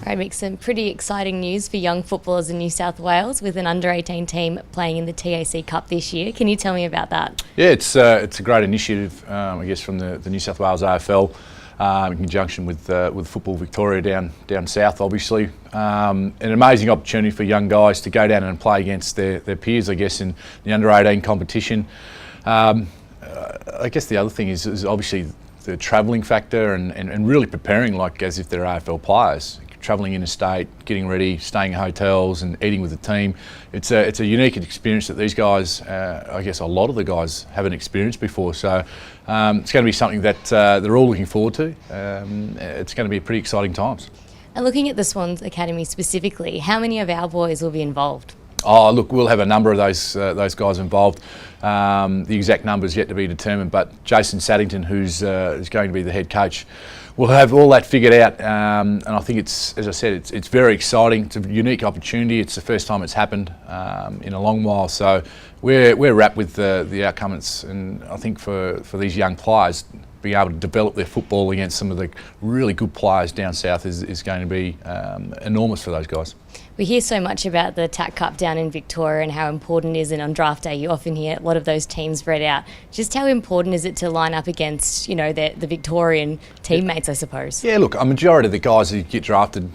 Right, Mick, some pretty exciting news for young footballers in New South Wales with an under-18 team playing in the TAC Cup this year. Can you tell me about that? Yeah, it's a great initiative, I guess, from the New South Wales AFL in conjunction with Football Victoria down south, obviously. An amazing opportunity for young guys to go down and play against their peers, I guess, in the under-18 competition. I guess the other thing is obviously the travelling factor and really preparing like as if they're AFL players. Travelling interstate, getting ready, staying in hotels and eating with the team. It's a unique experience that these guys, I guess a lot of the guys haven't experienced before. So it's going to be something that they're all looking forward to. It's going to be pretty exciting times. And looking at the Swans Academy specifically, how many of our boys will be involved? Oh, look, we'll have a number of those guys involved. The exact numbers yet to be determined, but Jason Saddington, who's going to be the head coach, will have all that figured out. And I think it's, as I said, it's very exciting. It's a unique opportunity. It's the first time it's happened in a long while. So we're wrapped with the outcome. And I think for these young players, being able to develop their football against some of the really good players down south is going to be enormous for those guys. We hear so much about the TAC Cup down in Victoria and how important it is, and on draft day you often hear a lot of those teams read out. Just how important is it to line up against, you know, the Victorian teammates, I suppose? Yeah, look, a majority of the guys who get drafted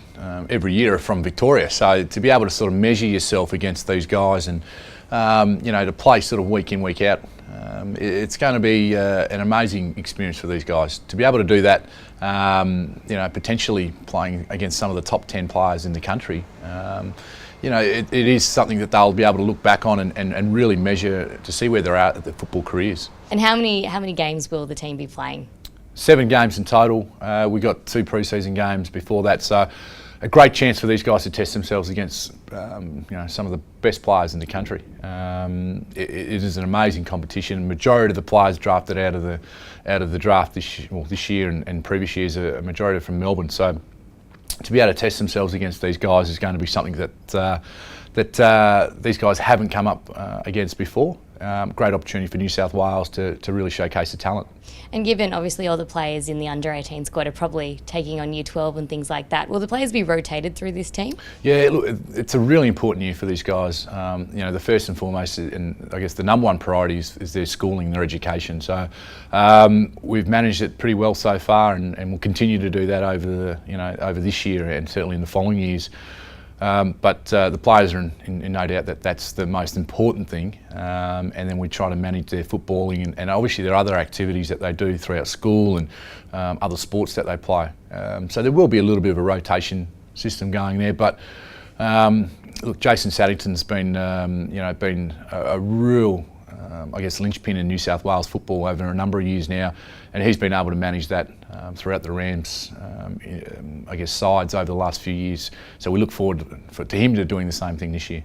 every year are from Victoria, so to be able to sort of measure yourself against these guys and you know, to play sort of week in, week out, it's going to be an amazing experience for these guys. To be able to do that, you know, potentially playing against some of the top 10 players in the country, you know, it is something that they'll be able to look back on and really measure to see where they're at their football careers. And how many games will the team be playing? 7 games in total. We got 2 pre-season games before that, so a great chance for these guys to test themselves against you know, some of the best players in the country. It is an amazing competition. Majority of the players drafted out of the draft this year and previous years, a majority are from Melbourne. So to be able to test themselves against these guys is going to be something that these guys haven't come up against before. Great opportunity for New South Wales to really showcase the talent. And given obviously all the players in the under-18 squad are probably taking on Year 12 and things like that, will the players be rotated through this team? Yeah, look, it's a really important year for these guys. You know, the first and foremost, and I guess the number one priority is their schooling, their education. So we've managed it pretty well so far, and we'll continue to do that over this year and certainly in the following years. But the players are in no doubt that that's the most important thing, and then we try to manage their footballing and obviously there are other activities that they do throughout school and other sports that they play. So there will be a little bit of a rotation system going there, but look, Jason Saddington's been a real I guess linchpin in New South Wales football over a number of years now, and he's been able to manage that throughout the Rams I guess sides over the last few years. So we look forward to him doing the same thing this year.